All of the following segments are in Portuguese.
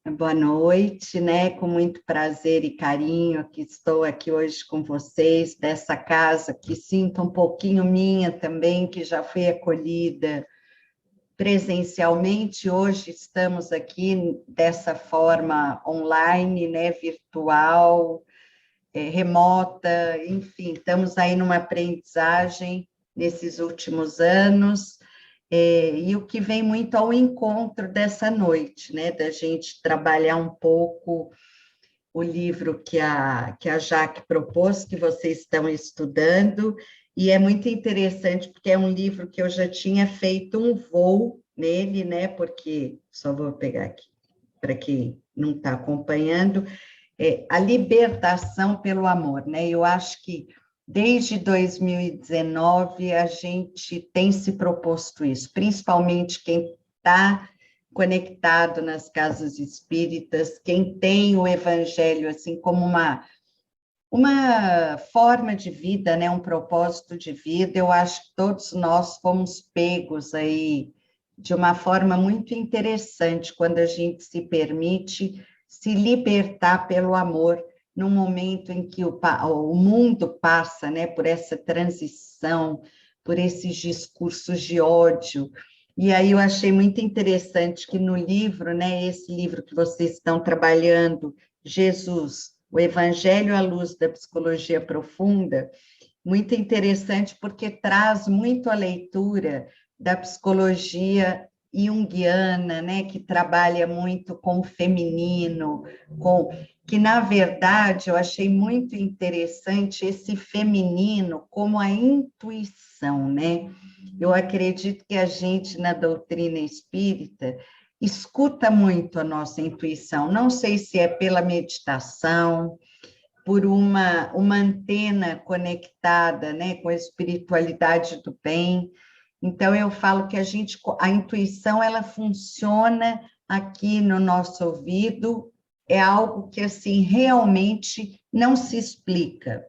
Boa noite, né? Com muito prazer e carinho que estou aqui hoje com vocês, dessa casa que sinto um pouquinho minha também, que já fui acolhida presencialmente. Hoje estamos aqui dessa forma online, né? Virtual, remota, enfim, estamos aí numa aprendizagem nesses últimos anos. E o que vem muito ao encontro dessa noite, né, da gente trabalhar um pouco o livro que a Jaque propôs, que vocês estão estudando, e é muito interessante, porque é um livro que eu já tinha feito um voo nele, né, porque, só vou pegar aqui, para quem não está acompanhando, a libertação pelo amor, né, eu acho que desde 2019, a gente tem se proposto isso, principalmente quem está conectado nas casas espíritas, quem tem o evangelho assim como uma forma de vida, né, um propósito de vida. Eu acho que todos nós fomos pegos aí de uma forma muito interessante quando a gente se permite se libertar pelo amor, num momento em que o mundo passa, né, por essa transição, por esses discursos de ódio. E aí eu achei muito interessante que no livro, né, esse livro que vocês estão trabalhando, Jesus, o Evangelho à Luz da Psicologia Profunda, muito interessante porque traz muito a leitura da psicologia junguiana, né, que trabalha muito com o feminino, que, na verdade, eu achei muito interessante esse feminino como a intuição, né? Eu acredito que a gente, na doutrina espírita, escuta muito a nossa intuição. Não sei se é pela meditação, por uma antena conectada, né, com a espiritualidade do bem. Então, eu falo que a intuição, ela funciona aqui no nosso ouvido, é algo que, assim, realmente não se explica.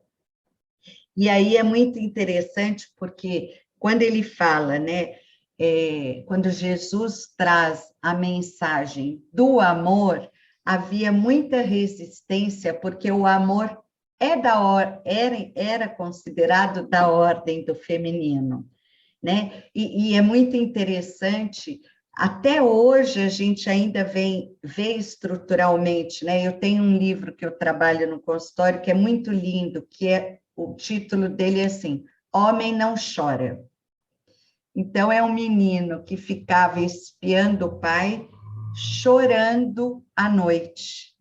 E aí é muito interessante, porque quando ele fala, né, quando Jesus traz a mensagem do amor, havia muita resistência, porque o amor era considerado da ordem do feminino, né? E é muito interessante, até hoje a gente ainda vê estruturalmente, né? Eu tenho um livro que eu trabalho no consultório que é muito lindo, o título dele é assim, Homem Não Chora. Então, é um menino que ficava espiando o pai, chorando à noite.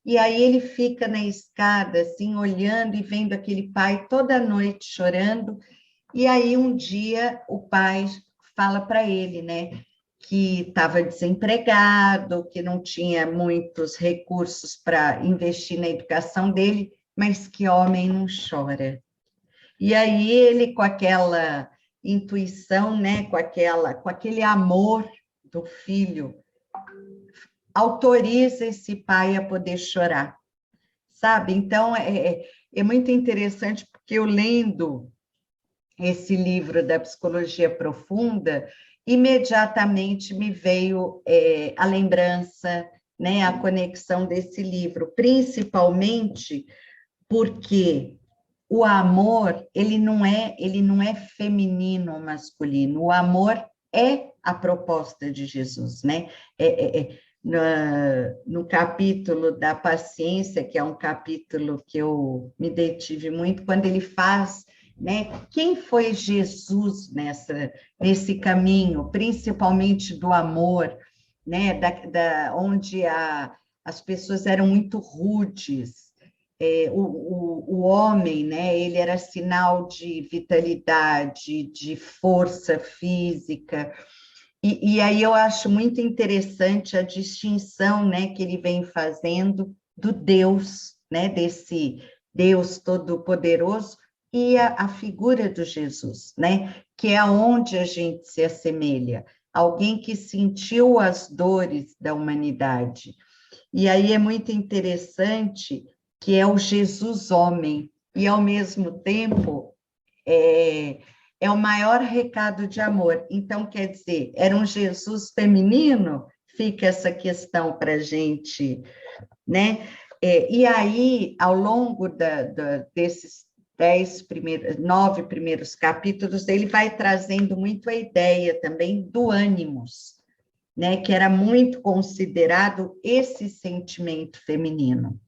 E aí ele fica na escada, assim, olhando e vendo aquele pai toda noite chorando. E aí, um dia, o pai fala para ele, né, que estava desempregado, que não tinha muitos recursos para investir na educação dele, mas que homem não chora. E aí ele, com aquela intuição, né, com aquele amor do filho, autoriza esse pai a poder chorar, sabe? Então, é muito interessante, porque eu lendo esse livro da Psicologia Profunda, imediatamente me veio a lembrança, né, a conexão desse livro, principalmente porque o amor, ele não é feminino ou masculino, o amor é a proposta de Jesus, né? No capítulo da paciência, que é um capítulo que eu me detive muito, quando ele faz, né? Quem foi Jesus nesse caminho, principalmente do amor, né? Onde as pessoas eram muito rudes, o homem, né, ele era sinal de vitalidade, de força física, e aí eu acho muito interessante a distinção, né, que ele vem fazendo do Deus, né, desse Deus todo-poderoso, e a figura do Jesus, né, que é aonde a gente se assemelha, alguém que sentiu as dores da humanidade. E aí é muito interessante que é o Jesus homem, e ao mesmo tempo é o maior recado de amor. Então, quer dizer, era um Jesus feminino, fica essa questão para a gente, né? E aí, ao longo desses 9 primeiros capítulos, ele vai trazendo muito a ideia também do ânimos, né? Que era muito considerado esse sentimento feminino.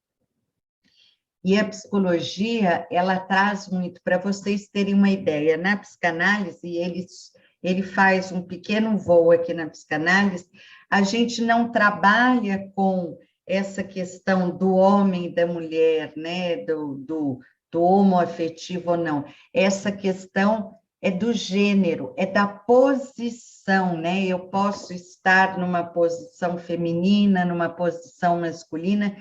E a psicologia, ela traz muito, para vocês terem uma ideia, na psicanálise, ele faz um pequeno voo aqui na psicanálise, a gente não trabalha com essa questão do homem e da mulher, né, do homoafetivo ou não, essa questão é do gênero, é da posição, né, eu posso estar numa posição feminina, numa posição masculina,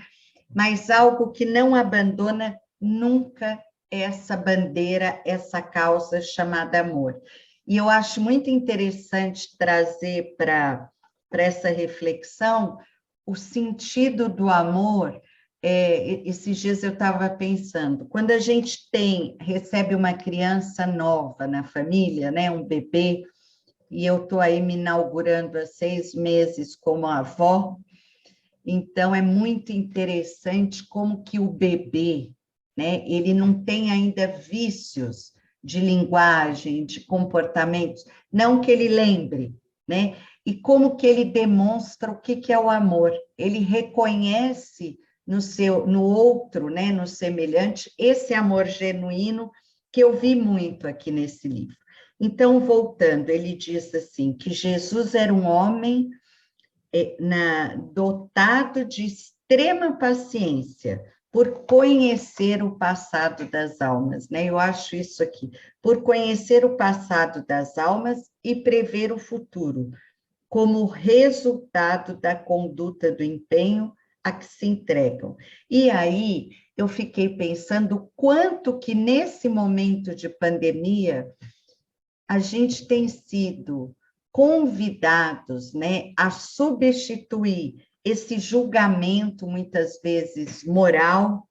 mas algo que não abandona nunca essa bandeira, essa causa chamada amor. E eu acho muito interessante trazer para essa reflexão o sentido do amor. Esses dias eu estava pensando, quando a gente recebe uma criança nova na família, né, um bebê, e eu estou aí me inaugurando há 6 meses como avó, então, é muito interessante como que o bebê, né, ele não tem ainda vícios de linguagem, de comportamentos, não que ele lembre, né? E como que ele demonstra o que é o amor. Ele reconhece no outro, né, no semelhante, esse amor genuíno que eu vi muito aqui nesse livro. Então, voltando, ele diz assim, que Jesus era um homem dotado de extrema paciência, por conhecer o passado das almas, né? Eu acho isso aqui, por conhecer o passado das almas e prever o futuro, como resultado da conduta do empenho a que se entregam. E aí, eu fiquei pensando quanto que nesse momento de pandemia, a gente tem sido convidados, né, a substituir esse julgamento, muitas vezes moral,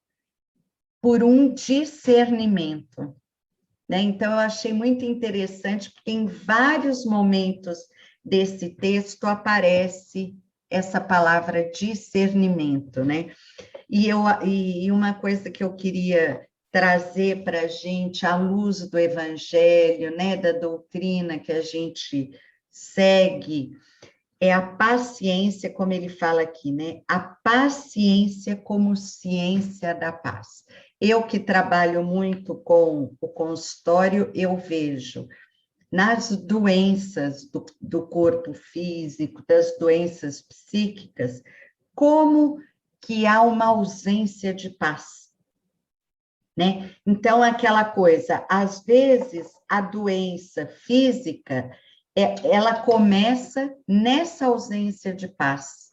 por um discernimento, né? Então, eu achei muito interessante, porque em vários momentos desse texto aparece essa palavra discernimento, né? E uma coisa que eu queria trazer para a gente, à luz do Evangelho, né, da doutrina que a gente segue, é a paciência, como ele fala aqui, né? A paciência como ciência da paz. Eu que trabalho muito com o consultório, eu vejo nas doenças do corpo físico, das doenças psíquicas, como que há uma ausência de paz, né? Então, aquela coisa, às vezes, a doença física, ela começa nessa ausência de paz,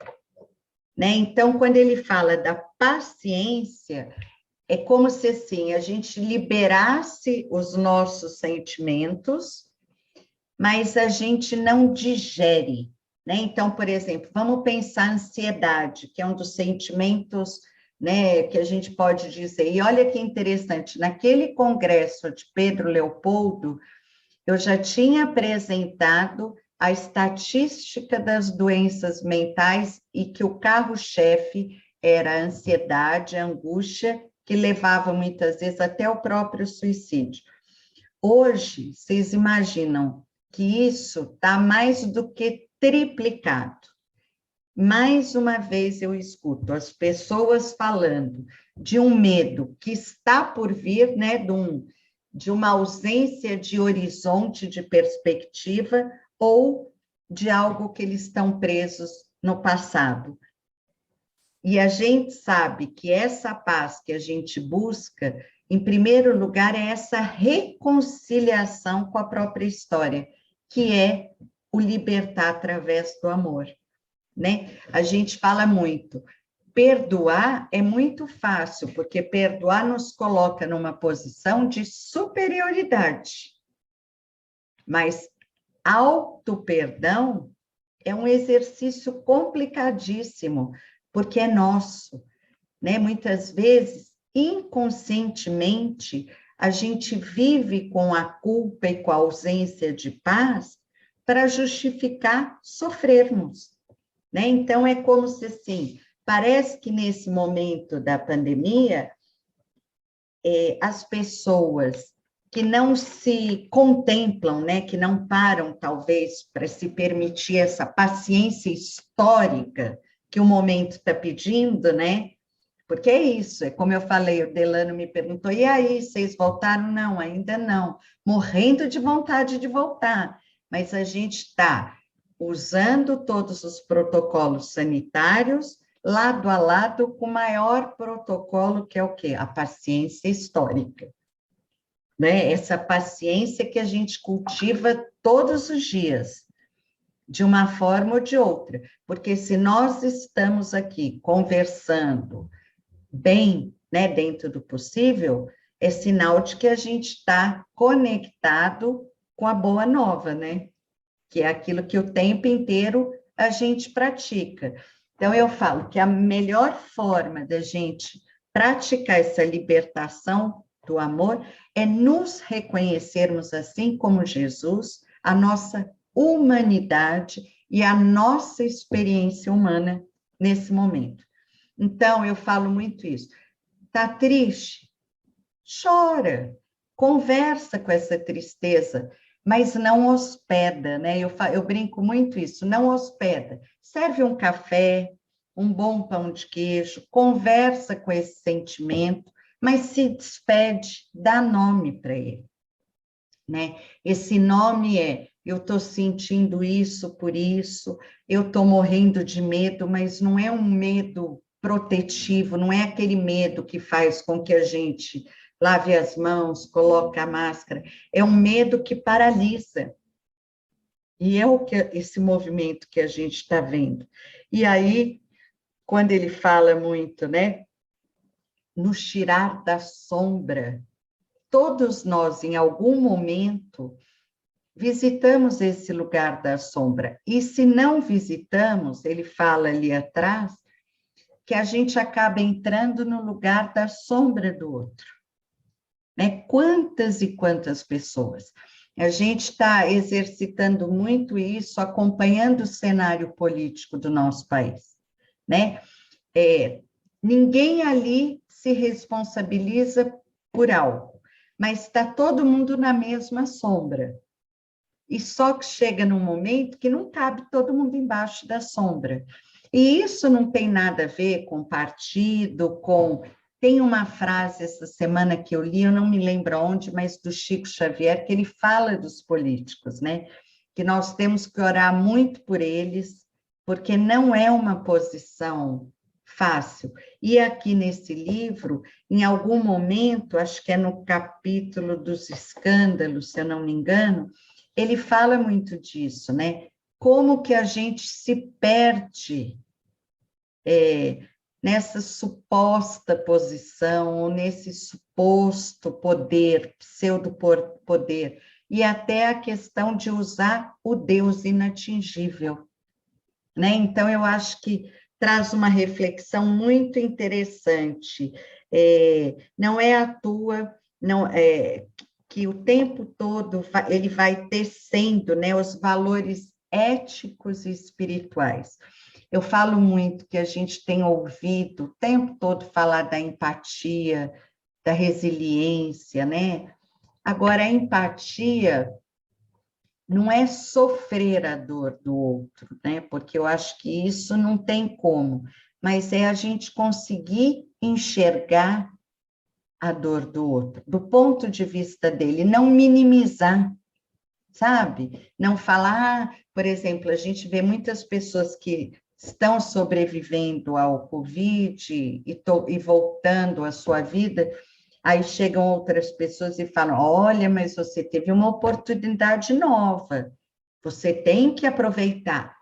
né? Então, quando ele fala da paciência, é como se, assim, a gente liberasse os nossos sentimentos, mas a gente não digere, né? Então, por exemplo, vamos pensar a ansiedade, que é um dos sentimentos, né, que a gente pode dizer. E olha que interessante, naquele congresso de Pedro Leopoldo, eu já tinha apresentado a estatística das doenças mentais e que o carro-chefe era a ansiedade, a angústia, que levava muitas vezes até o próprio suicídio. Hoje, vocês imaginam que isso está mais do que triplicado. Mais uma vez eu escuto as pessoas falando de um medo que está por vir, né, de uma ausência de horizonte, de perspectiva, ou de algo que eles estão presos no passado. E a gente sabe que essa paz que a gente busca, em primeiro lugar, é essa reconciliação com a própria história, que é o libertar através do amor, né? A gente fala muito, perdoar é muito fácil, porque perdoar nos coloca numa posição de superioridade, mas auto-perdão é um exercício complicadíssimo, porque é nosso, né? Muitas vezes, inconscientemente, a gente vive com a culpa e com a ausência de paz para justificar sofrermos, né? Então, é como se, assim, parece que nesse momento da pandemia, as pessoas que não se contemplam, né, que não param, talvez, para se permitir essa paciência histórica que o momento está pedindo, né? Porque é isso, é como eu falei, o Delano me perguntou, e aí, vocês voltaram? Não, ainda não. Morrendo de vontade de voltar, mas a gente está usando todos os protocolos sanitários, lado a lado, com o maior protocolo, que é o quê? A paciência histórica, né? Essa paciência que a gente cultiva todos os dias, de uma forma ou de outra, porque se nós estamos aqui conversando bem, né, dentro do possível, é sinal de que a gente está conectado com a boa nova, né? Que é aquilo que o tempo inteiro a gente pratica. Então, eu falo que a melhor forma da gente praticar essa libertação do amor é nos reconhecermos assim como Jesus, a nossa humanidade e a nossa experiência humana nesse momento. Então, eu falo muito isso. Está triste? Chora, conversa com essa tristeza, mas não hospeda, né? Eu brinco muito isso, não hospeda. Serve um café, um bom pão de queijo, conversa com esse sentimento, mas se despede, dá nome para ele, né? Esse nome é: eu estou sentindo isso por isso, eu estou morrendo de medo, mas não é um medo protetivo, não é aquele medo que faz com que a gente lave as mãos, coloque a máscara, é um medo que paralisa. E é esse movimento que a gente está vendo. E aí, quando ele fala muito, né, nos tirar da sombra, todos nós, em algum momento, visitamos esse lugar da sombra. E se não visitamos, ele fala ali atrás, que a gente acaba entrando no lugar da sombra do outro. Né? Quantas e quantas pessoas. A gente está exercitando muito isso, acompanhando o cenário político do nosso país. Né? Ninguém ali se responsabiliza por algo, mas está todo mundo na mesma sombra. E só que chega num momento que não cabe todo mundo embaixo da sombra. E isso não tem nada a ver com partido, com... Tem uma frase essa semana que eu li, eu não me lembro onde, mas do Chico Xavier, que ele fala dos políticos, né? Que nós temos que orar muito por eles, porque não é uma posição fácil. E aqui nesse livro, em algum momento, acho que é no capítulo dos escândalos, se eu não me engano, ele fala muito disso, né? Como que a gente se perde nessa suposta posição, ou nesse suposto poder, pseudo-poder, e até a questão de usar o Deus inatingível, né? Então, eu acho que traz uma reflexão muito interessante. Não é à toa, não, que o tempo todo ele vai tecendo, né, os valores éticos e espirituais. Eu falo muito que a gente tem ouvido o tempo todo falar da empatia, da resiliência, né? Agora, a empatia não é sofrer a dor do outro, né? Porque eu acho que isso não tem como, mas é a gente conseguir enxergar a dor do outro, do ponto de vista dele, não minimizar, sabe? Não falar, por exemplo, a gente vê muitas pessoas que estão sobrevivendo ao Covid e voltando à sua vida, aí chegam outras pessoas e falam: olha, mas você teve uma oportunidade nova, você tem que aproveitar.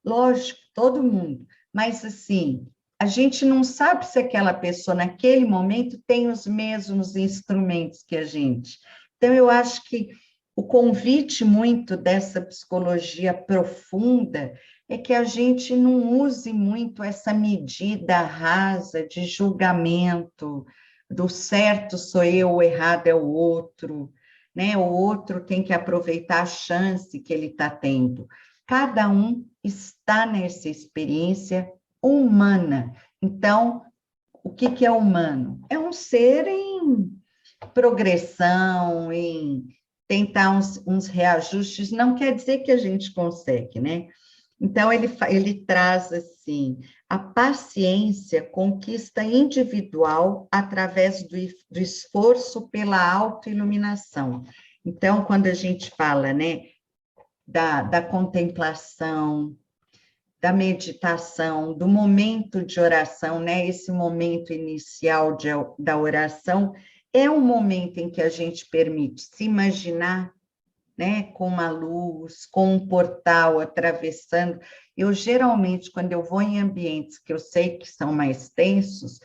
Lógico, todo mundo, mas assim, a gente não sabe se aquela pessoa naquele momento tem os mesmos instrumentos que a gente. Então, eu acho que o convite muito dessa psicologia profunda é que a gente não use muito essa medida rasa de julgamento, do certo sou eu, o errado é o outro, né? O outro tem que aproveitar a chance que ele está tendo. cada um está nessa experiência humana. Então, o que é humano? É um ser em progressão, em tentar uns reajustes, não quer dizer que a gente consegue, né? Então, ele traz, assim, a paciência conquista individual através do esforço pela autoiluminação. Então, quando a gente fala, né, da contemplação, da meditação, do momento de oração, né? Esse momento inicial da oração é um momento em que a gente permite se imaginar, né? Com uma luz, com um portal atravessando. Eu, geralmente, quando eu vou em ambientes que eu sei que são mais tensos,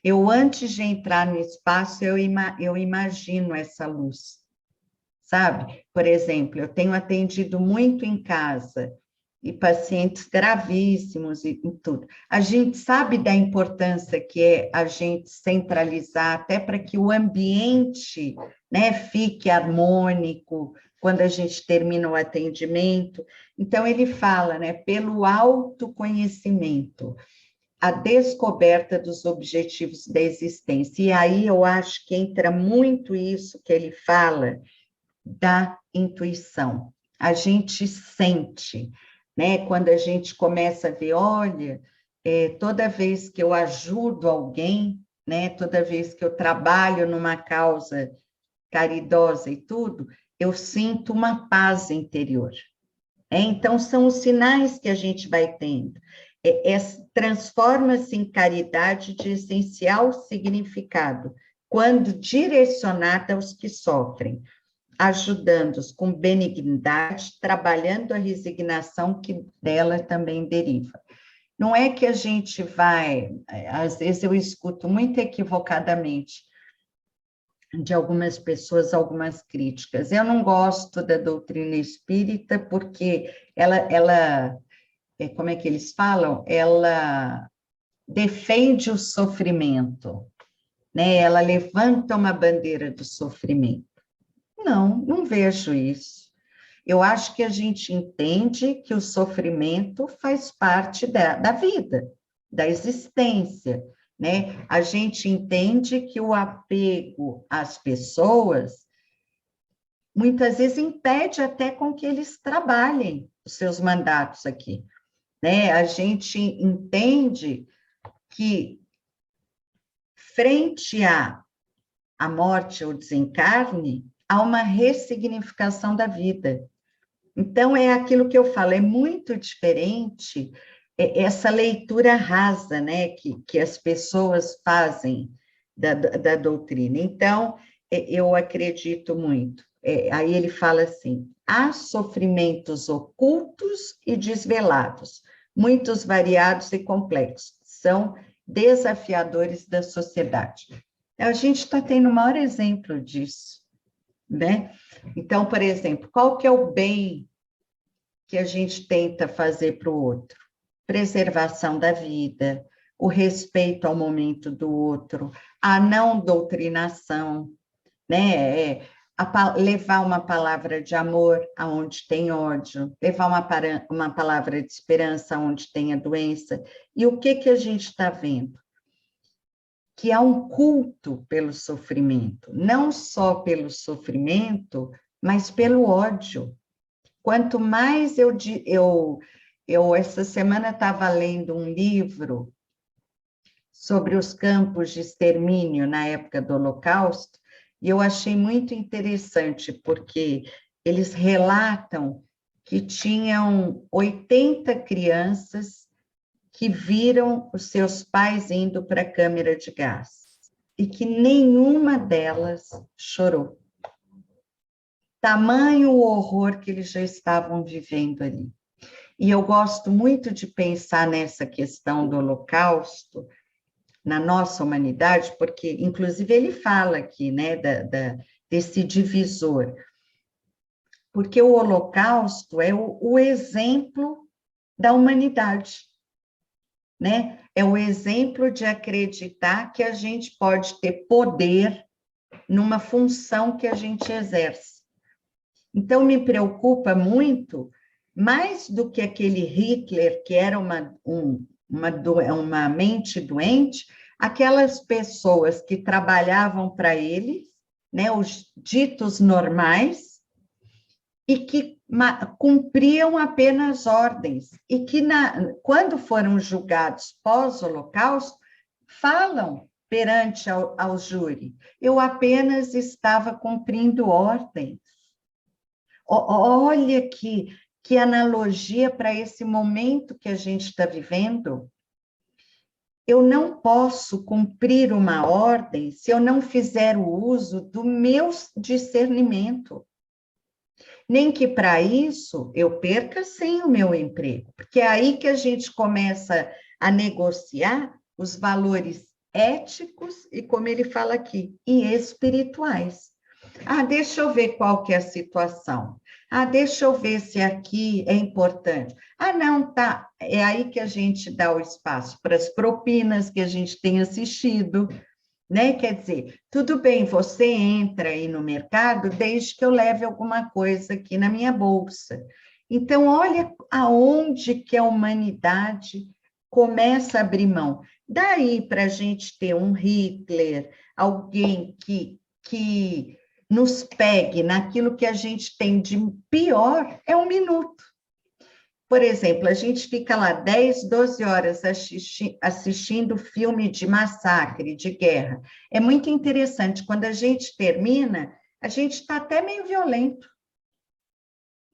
eu, antes de entrar no espaço, eu imagino essa luz, sabe? Por exemplo, eu tenho atendido muito em casa, e pacientes gravíssimos e tudo. A gente sabe da importância que é a gente centralizar, até para que o ambiente, né, fique harmônico quando a gente termina o atendimento. Então, ele fala, né, pelo autoconhecimento, a descoberta dos objetivos da existência. E aí eu acho que entra muito isso que ele fala da intuição. A gente sente, né? Quando a gente começa a ver, olha, toda vez que eu ajudo alguém, né? Toda vez que eu trabalho numa causa caridosa e tudo, eu sinto uma paz interior. Então, são os sinais que a gente vai tendo. Transforma-se em caridade de essencial significado, quando direcionada aos que sofrem, ajudando-os com benignidade, trabalhando a resignação que dela também deriva. Não é que a gente vai, às vezes eu escuto muito equivocadamente de algumas pessoas algumas críticas. Eu não gosto da doutrina espírita porque ela como é que eles falam? Ela defende o sofrimento, né? Ela levanta uma bandeira do sofrimento. Não, não vejo isso. Eu acho que a gente entende que o sofrimento faz parte da vida, da existência, né? A gente entende que o apego às pessoas muitas vezes impede até com que eles trabalhem os seus mandatos aqui, né? A gente entende que frente à morte ou desencarne, há uma ressignificação da vida. Então, é aquilo que eu falo, é muito diferente essa leitura rasa, né, que as pessoas fazem da doutrina. Então, eu acredito muito. Aí ele fala assim: há sofrimentos ocultos e desvelados, muitos variados e complexos, são desafiadores da sociedade. A gente está tendo o maior exemplo disso, né? Então, por exemplo, qual que é o bem que a gente tenta fazer para o outro? Preservação da vida, o respeito ao momento do outro, a não doutrinação, né? Levar uma palavra de amor aonde tem ódio, levar uma palavra de esperança aonde tem a doença. E o que a gente está vendo? Que há um culto pelo sofrimento, não só pelo sofrimento, mas pelo ódio. Quanto mais eu essa semana estava lendo um livro sobre os campos de extermínio na época do Holocausto, e eu achei muito interessante, porque eles relatam que tinham 80 crianças que viram os seus pais indo para a câmara de gás, e que nenhuma delas chorou. Tamanho o horror que eles já estavam vivendo ali. E eu gosto muito de pensar nessa questão do Holocausto, na nossa humanidade, porque, inclusive, ele fala aqui, né, desse divisor, porque o Holocausto é o exemplo da humanidade, né? É o exemplo de acreditar que a gente pode ter poder numa função que a gente exerce. Então, me preocupa muito mais do que aquele Hitler, que era uma mente doente, aquelas pessoas que trabalhavam para ele, né, os ditos normais, e que cumpriam apenas ordens, e que, quando foram julgados pós-Holocausto, falam perante ao júri, eu apenas estava cumprindo ordens. Olha que analogia para esse momento que a gente está vivendo. Eu não posso cumprir uma ordem se eu não fizer o uso do meu discernimento. Nem que para isso eu perca sim o meu emprego, porque é aí que a gente começa a negociar os valores éticos e, como ele fala aqui, e espirituais. Ah, deixa eu ver qual que é a situação. Ah, deixa eu ver se aqui é importante. Ah, não, tá. É aí que a gente dá o espaço para as propinas que a gente tem assistido, né? Quer dizer, tudo bem, você entra aí no mercado desde que eu leve alguma coisa aqui na minha bolsa. Então, olha aonde que a humanidade começa a abrir mão. Daí para a gente ter um Hitler, alguém que nos pegue naquilo que a gente tem de pior, é 1 minuto. Por exemplo, a gente fica lá 10, 12 horas assistindo filme de massacre, de guerra. É muito interessante, quando a gente termina, a gente está até meio violento,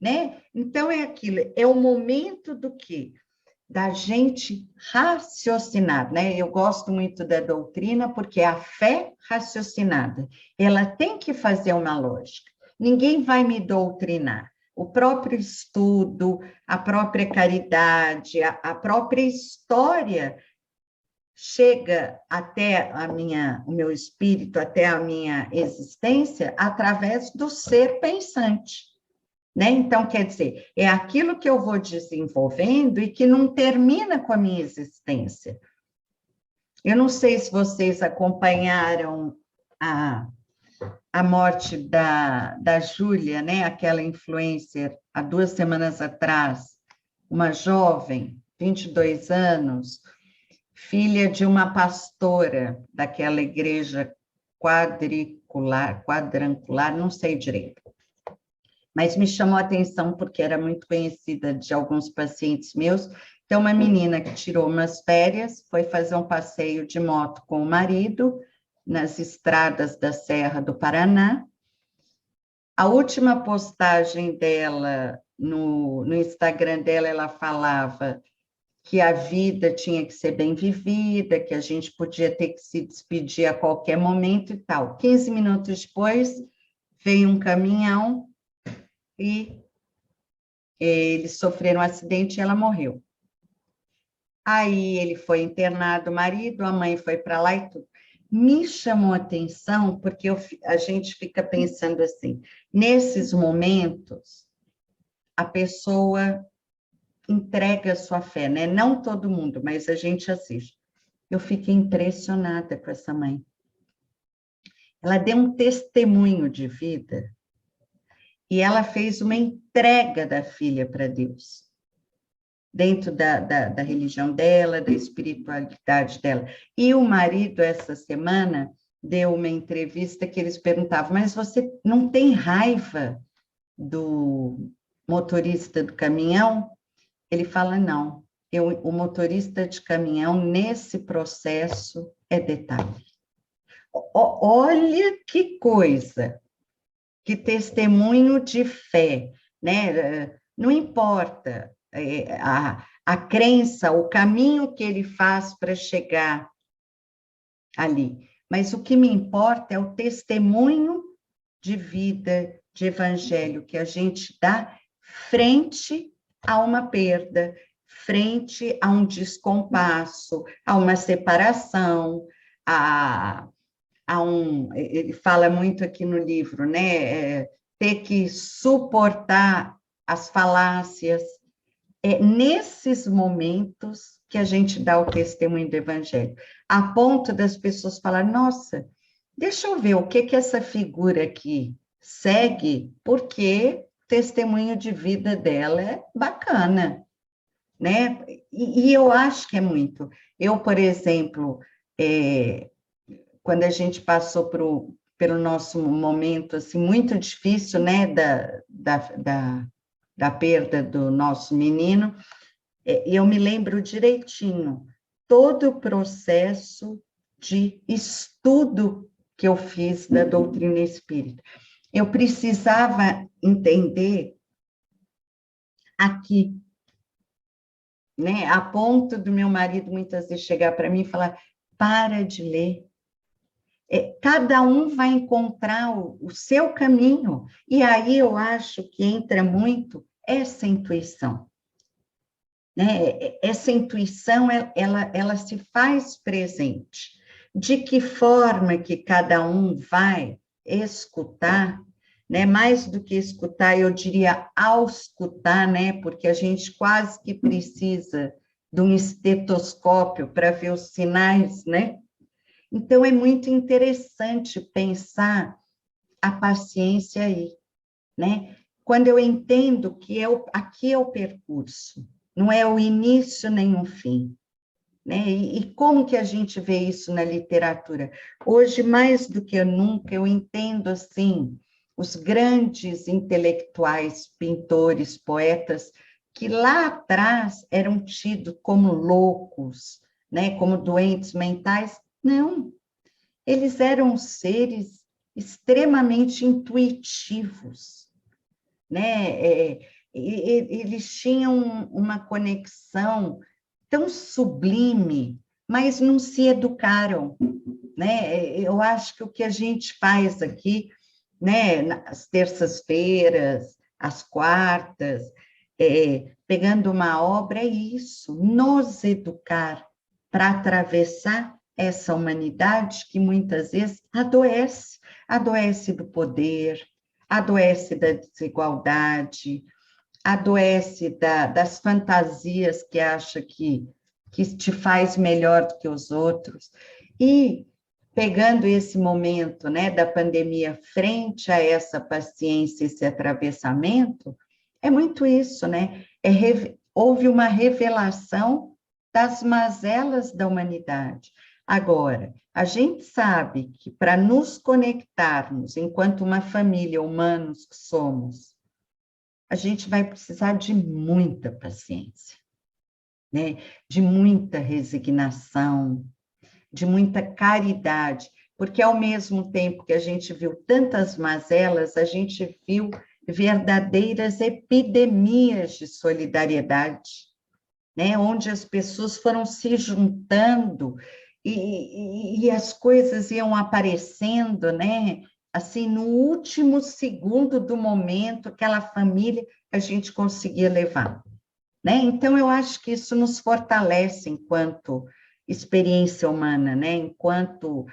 né? Então, é aquilo, é o momento do quê? Da gente raciocinar, né? Eu gosto muito da doutrina, porque é a fé raciocinada. Ela tem que fazer uma lógica. Ninguém vai me doutrinar. O próprio estudo, a própria caridade, a própria história chega até o meu espírito, até a minha existência, através do ser pensante. Né? Então, quer dizer, é aquilo que eu vou desenvolvendo e que não termina com a minha existência. Eu não sei se vocês acompanharam a morte da Júlia, né? Aquela influencer, há 2 semanas atrás, uma jovem, 22 anos, filha de uma pastora daquela igreja quadrangular, não sei direito. Mas me chamou a atenção porque era muito conhecida de alguns pacientes meus. Então, uma menina que tirou umas férias, foi fazer um passeio de moto com o marido, nas estradas da Serra do Paraná. A última postagem dela, no Instagram dela, ela falava que a vida tinha que ser bem vivida, que a gente podia ter que se despedir a qualquer momento e tal. 15 minutos depois, veio um caminhão e eles sofreram um acidente e ela morreu. Aí ele foi internado, o marido, a mãe foi para lá e tudo. Me chamou a atenção, porque a gente fica pensando assim, nesses momentos, a pessoa entrega a sua fé, né? Não todo mundo, mas a gente assiste. Eu fiquei impressionada com essa mãe. Ela deu um testemunho de vida e ela fez uma entrega da filha para Deus, dentro da religião dela, da espiritualidade dela. E o marido, essa semana, deu uma entrevista que eles perguntavam, mas você não tem raiva do motorista do caminhão? Ele fala, não, o motorista de caminhão, nesse processo, é detalhe. Olha que coisa, que testemunho de fé, né? Não importa a crença, o caminho que ele faz para chegar ali, mas o que me importa é o testemunho de vida, de evangelho, que a gente dá frente a uma perda, frente a um descompasso, a uma separação, ele fala muito aqui no livro, né? Ter que suportar as falácias. É nesses momentos que a gente dá o testemunho do evangelho, a ponto das pessoas falarem, nossa, deixa eu ver o que essa figura aqui segue, porque testemunho de vida dela é bacana, né? E eu acho que é muito. Eu, por exemplo, quando a gente passou pelo nosso momento assim, muito difícil, né, da perda do nosso menino, eu me lembro direitinho todo o processo de estudo que eu fiz da doutrina espírita. Eu precisava entender aqui, né, a ponto do meu marido muitas vezes chegar para mim e falar: para de ler. Cada um vai encontrar o seu caminho, e aí eu acho que entra muito essa intuição, né? Essa intuição, ela se faz presente. De que forma que cada um vai escutar, né? Mais do que escutar, eu diria auscultar, né? Porque a gente quase que precisa de um estetoscópio para ver os sinais, né? Então, é muito interessante pensar a paciência aí, né? Quando eu entendo que aqui é o percurso, não é o início nem o fim, né? E como que a gente vê isso na literatura? Hoje, mais do que nunca, eu entendo, assim, os grandes intelectuais, pintores, poetas, que lá atrás eram tidos como loucos, né? Como doentes mentais. Não, eles eram seres extremamente intuitivos, né? Eles tinham uma conexão tão sublime, mas não se educaram, né? Eu acho que o que a gente faz aqui, né, nas terças-feiras, às quartas, pegando uma obra, é isso, nos educar para atravessar essa humanidade que muitas vezes adoece, adoece do poder, adoece da desigualdade, adoece das fantasias que acha que te faz melhor do que os outros. E pegando esse momento, né, da pandemia frente a essa paciência, esse atravessamento, é muito isso, né? Houve uma revelação das mazelas da humanidade. Agora, a gente sabe que para nos conectarmos enquanto uma família, humanos que somos, a gente vai precisar de muita paciência, né? De muita resignação, de muita caridade, porque ao mesmo tempo que a gente viu tantas mazelas, a gente viu verdadeiras epidemias de solidariedade, né? Onde as pessoas foram se juntando e as coisas iam aparecendo, né? Assim, no último segundo do momento, aquela família a gente conseguia levar, né? Então, eu acho que isso nos fortalece enquanto experiência humana, né? Enquanto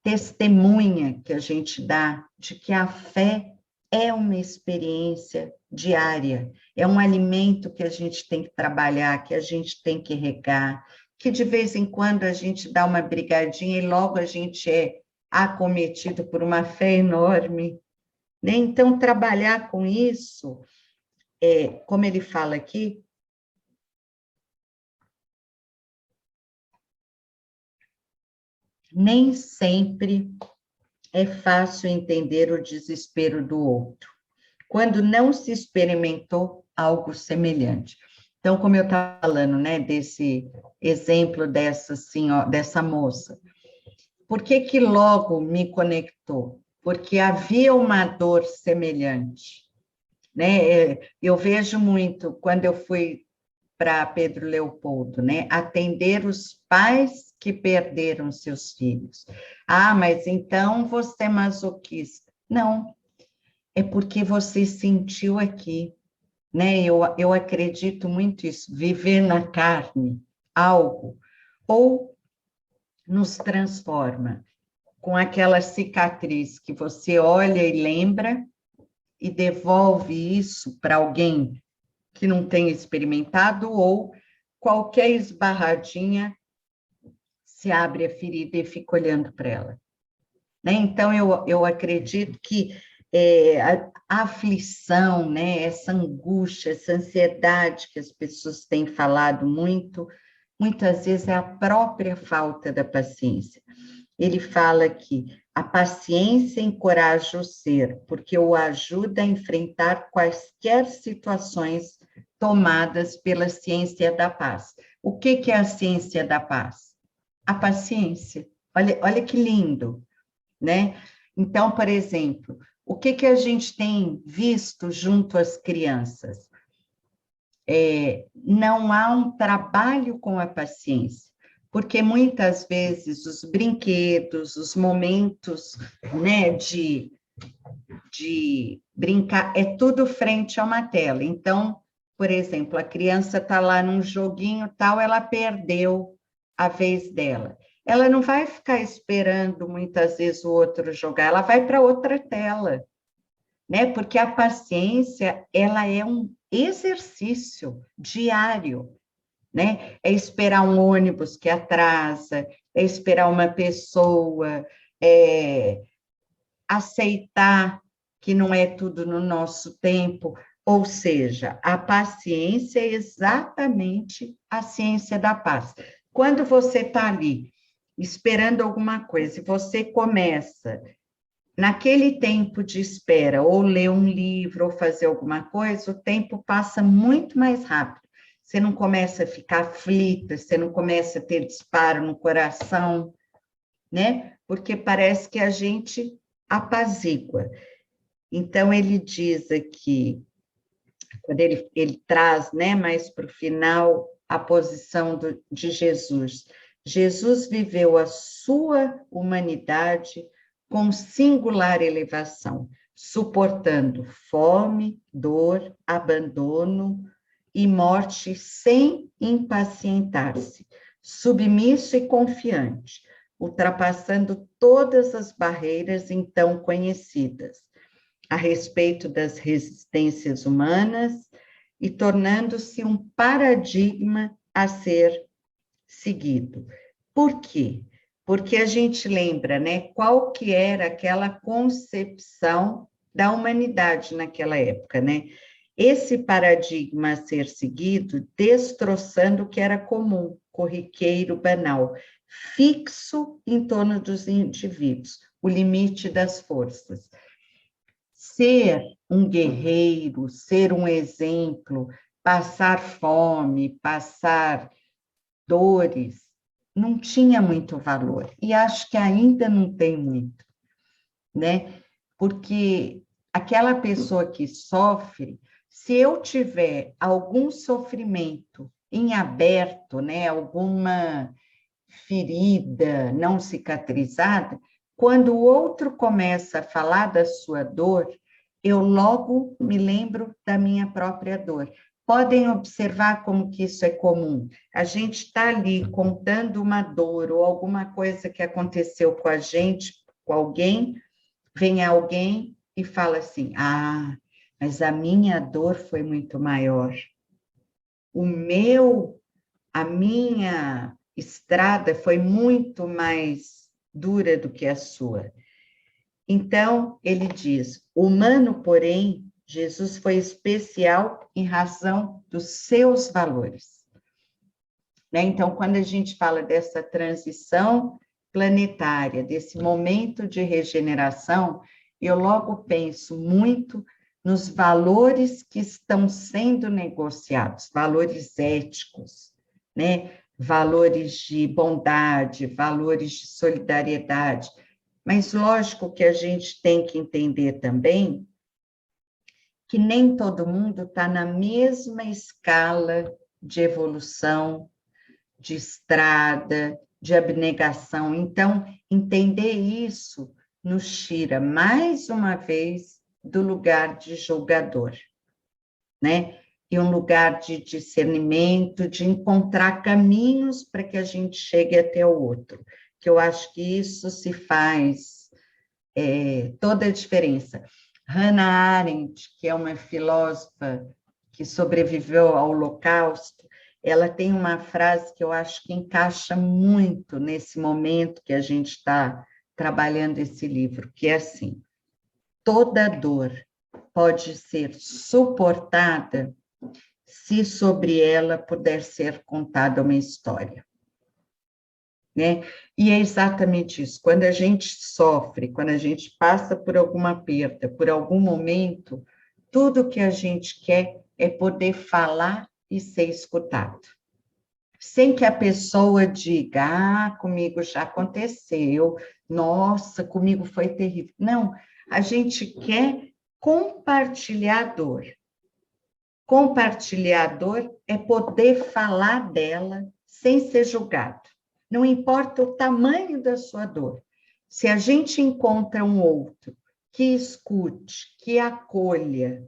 testemunha que a gente dá de que a fé é uma experiência diária, é um alimento que a gente tem que trabalhar, que a gente tem que regar, que de vez em quando a gente dá uma brigadinha e logo a gente é acometido por uma fé enorme, né? Então, trabalhar com isso, como ele fala aqui, nem sempre é fácil entender o desespero do outro, quando não se experimentou algo semelhante. Então, como eu estava falando, né, desse exemplo dessa senhora, dessa moça, por que que logo me conectou? Porque havia uma dor semelhante, né? Eu vejo muito quando eu fui para Pedro Leopoldo, né? Atender os pais que perderam seus filhos. Ah, mas então você é masoquista. Não, é porque você sentiu aqui, né? Eu acredito muito isso, viver na carne algo, ou nos transforma com aquela cicatriz que você olha e lembra e devolve isso para alguém que não tenha experimentado, ou qualquer esbarradinha se abre a ferida e fica olhando para ela, né? Então, eu acredito que a aflição, né? Essa angústia, essa ansiedade que as pessoas têm falado muito, muitas vezes é a própria falta da paciência. Ele fala que a paciência encoraja o ser, porque o ajuda a enfrentar quaisquer situações tomadas pela ciência da paz. O que é a ciência da paz? A paciência. Olha que lindo, né? Então, por exemplo, o que a gente tem visto junto às crianças? Não há um trabalho com a paciência, porque muitas vezes os brinquedos, os momentos, né, de brincar, é tudo frente a uma tela. Então, por exemplo, a criança está lá num joguinho tal, ela perdeu a vez dela. Ela não vai ficar esperando muitas vezes o outro jogar, ela vai para outra tela, né? Porque a paciência, ela é um exercício diário, né? É esperar um ônibus que atrasa, é esperar uma pessoa, aceitar que não é tudo no nosso tempo, ou seja, a paciência é exatamente a ciência da paz. Quando você está ali esperando alguma coisa e você começa, naquele tempo de espera, ou ler um livro, ou fazer alguma coisa, o tempo passa muito mais rápido. Você não começa a ficar aflita, você não começa a ter disparo no coração, né? Porque parece que a gente apazigua. Então, ele diz aqui, quando ele traz, né, mais para o final, a posição de Jesus. Jesus viveu a sua humanidade com singular elevação, suportando fome, dor, abandono e morte sem impacientar-se, submisso e confiante, ultrapassando todas as barreiras então conhecidas a respeito das resistências humanas e tornando-se um paradigma a ser seguido. Por quê? Porque a gente lembra, né, qual que era aquela concepção da humanidade naquela época, né? Esse paradigma a ser seguido, destroçando o que era comum, corriqueiro, banal, fixo em torno dos indivíduos, o limite das forças. Ser um guerreiro, ser um exemplo, passar fome, passar dores, não tinha muito valor. E acho que ainda não tem muito, né? Porque aquela pessoa que sofre, se eu tiver algum sofrimento em aberto, né, alguma ferida não cicatrizada, quando o outro começa a falar da sua dor, eu logo me lembro da minha própria dor. Podem observar como que isso é comum. A gente está ali contando uma dor ou alguma coisa que aconteceu com a gente, com alguém, vem alguém e fala assim: ah, mas a minha dor foi muito maior. A minha estrada foi muito mais dura do que a sua. Então, ele diz: humano, porém, Jesus foi especial em razão dos seus valores. Né? Então, quando a gente fala dessa transição planetária, desse momento de regeneração, eu logo penso muito nos valores que estão sendo negociados, valores éticos, né? Valores de bondade, valores de solidariedade. Mas, lógico que a gente tem que entender também que nem todo mundo está na mesma escala de evolução, de estrada, de abnegação. Então, entender isso nos tira, mais uma vez, do lugar de julgador, né? E um lugar de discernimento, de encontrar caminhos para que a gente chegue até o outro. Que eu acho que isso se faz toda a diferença. Hannah Arendt, que é uma filósofa que sobreviveu ao Holocausto, ela tem uma frase que eu acho que encaixa muito nesse momento que a gente está trabalhando esse livro, que é assim: toda dor pode ser suportada se sobre ela puder ser contada uma história, né? E é exatamente isso. Quando a gente sofre, quando a gente passa por alguma perda, por algum momento, tudo que a gente quer é poder falar e ser escutado. Sem que a pessoa diga, comigo já aconteceu, nossa, comigo foi terrível. Não, a gente quer compartilhar a dor. Compartilhar a dor é poder falar dela sem ser julgado. Não importa o tamanho da sua dor. Se a gente encontra um outro que escute, que acolha,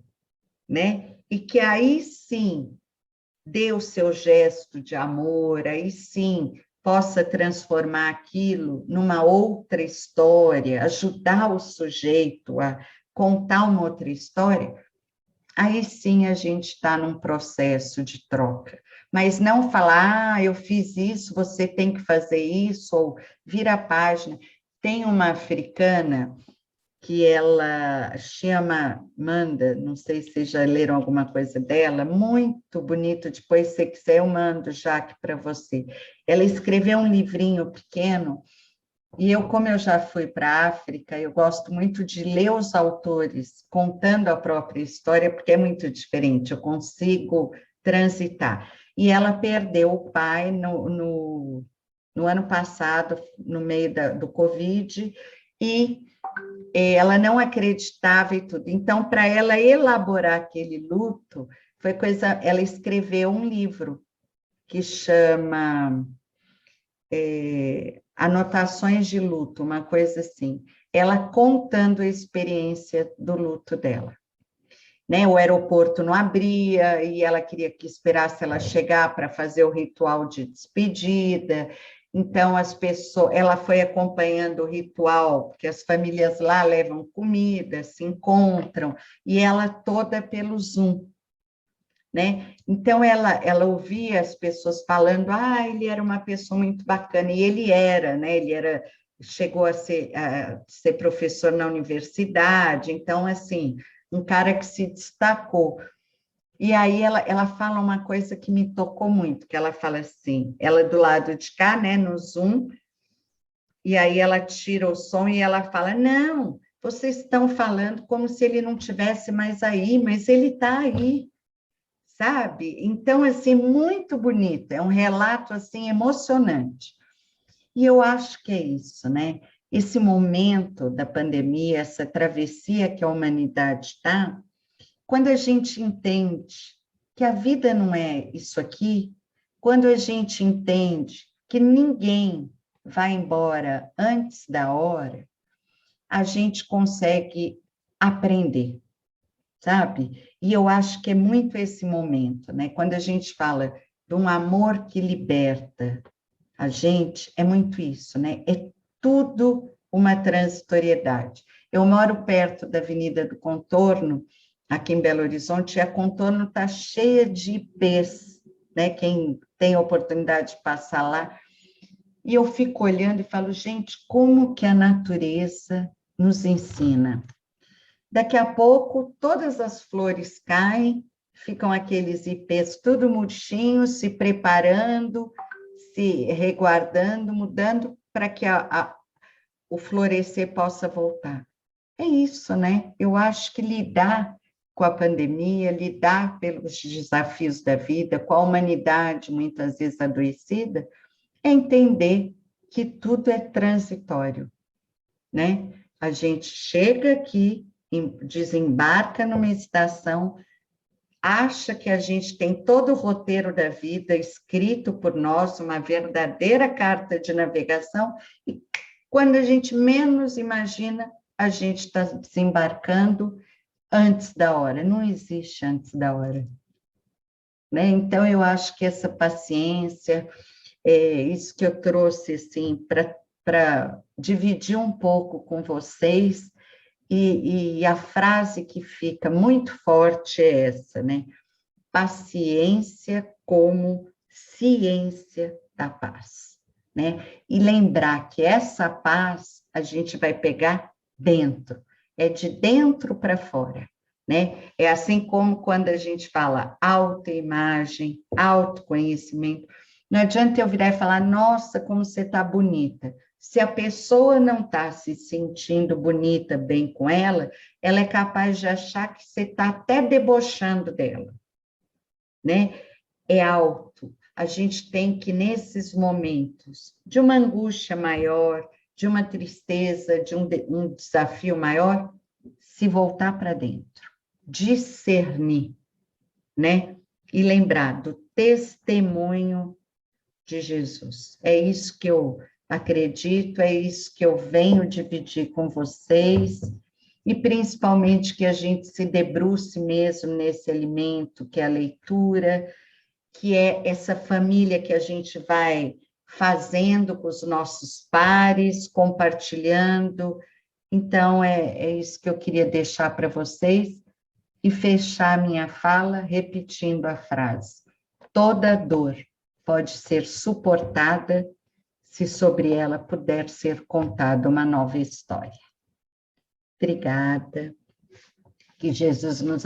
né? E que aí sim dê o seu gesto de amor, aí sim possa transformar aquilo numa outra história, ajudar o sujeito a contar uma outra história, aí sim a gente está num processo de troca. Mas não falar, eu fiz isso, você tem que fazer isso, ou vira a página. Tem uma africana que ela chama Manda, não sei se vocês já leram alguma coisa dela, muito bonito, depois se quiser eu mando, Jaque, para você. Ela escreveu um livrinho pequeno, e eu, como eu já fui para a África, eu gosto muito de ler os autores contando a própria história, porque é muito diferente, eu consigo transitar. E ela perdeu o pai no ano passado, no meio do Covid, e ela não acreditava e tudo. Então, para ela elaborar aquele luto, foi coisa. Ela escreveu um livro que chama Anotações de Luto, uma coisa assim. Ela contando a experiência do luto dela. Né? O aeroporto não abria e ela queria que esperasse ela chegar para fazer o ritual de despedida. Então, as pessoas, ela foi acompanhando o ritual, porque as famílias lá levam comida, se encontram, e ela toda pelo Zoom, né? Então, ela ouvia as pessoas falando, ele era uma pessoa muito bacana, e ele era, né? Chegou a ser professor na universidade, então, assim, um cara que se destacou. E aí ela fala uma coisa que me tocou muito, que ela fala assim, ela do lado de cá, né, no Zoom, e aí ela tira o som e ela fala, não, vocês estão falando como se ele não tivesse mais aí, mas ele está aí, sabe? Então, assim, muito bonito, é um relato, assim, emocionante. E eu acho que é isso, né? Esse momento da pandemia, essa travessia que a humanidade está, quando a gente entende que a vida não é isso aqui, quando a gente entende que ninguém vai embora antes da hora, a gente consegue aprender, sabe? E eu acho que é muito esse momento, né? Quando a gente fala de um amor que liberta a gente, é muito isso, né? É tudo uma transitoriedade. Eu moro perto da Avenida do Contorno, aqui em Belo Horizonte, e a Contorno está cheia de ipês, né? Quem tem a oportunidade de passar lá, e eu fico olhando e falo, gente, como que a natureza nos ensina? Daqui a pouco, todas as flores caem, ficam aqueles ipês tudo murchinhos, se preparando, se reguardando, mudando para que o florescer possa voltar. É isso, né? Eu acho que lidar com a pandemia, lidar pelos desafios da vida, com a humanidade muitas vezes adoecida, é entender que tudo é transitório, né? A gente chega aqui, desembarca numa estação, acha que a gente tem todo o roteiro da vida escrito por nós, uma verdadeira carta de navegação, e quando a gente menos imagina, a gente está desembarcando antes da hora. Não existe antes da hora, né? Então, eu acho que essa paciência, isso que eu trouxe, assim, para dividir um pouco com vocês, e a frase que fica muito forte é essa, né? Paciência como ciência da paz, né? E lembrar que essa paz a gente vai pegar dentro. é de dentro para fora, né? É assim como quando a gente fala autoimagem, autoconhecimento. Não adianta eu virar e falar, nossa, como você está bonita. Se a pessoa não está se sentindo bonita, bem com ela é capaz de achar que você está até debochando dela, né? É alto. A gente tem que, nesses momentos de uma angústia maior, de uma tristeza, de um desafio maior, se voltar para dentro, discernir, né? E lembrar do testemunho de Jesus. É isso que eu acredito, é isso que eu venho dividir com vocês, e principalmente que a gente se debruce mesmo nesse alimento, que é a leitura, que é essa família que a gente vai fazendo com os nossos pares, compartilhando. Então, é isso que eu queria deixar para vocês e fechar minha fala repetindo a frase: toda dor pode ser suportada se sobre ela puder ser contada uma nova história. Obrigada. Que Jesus nos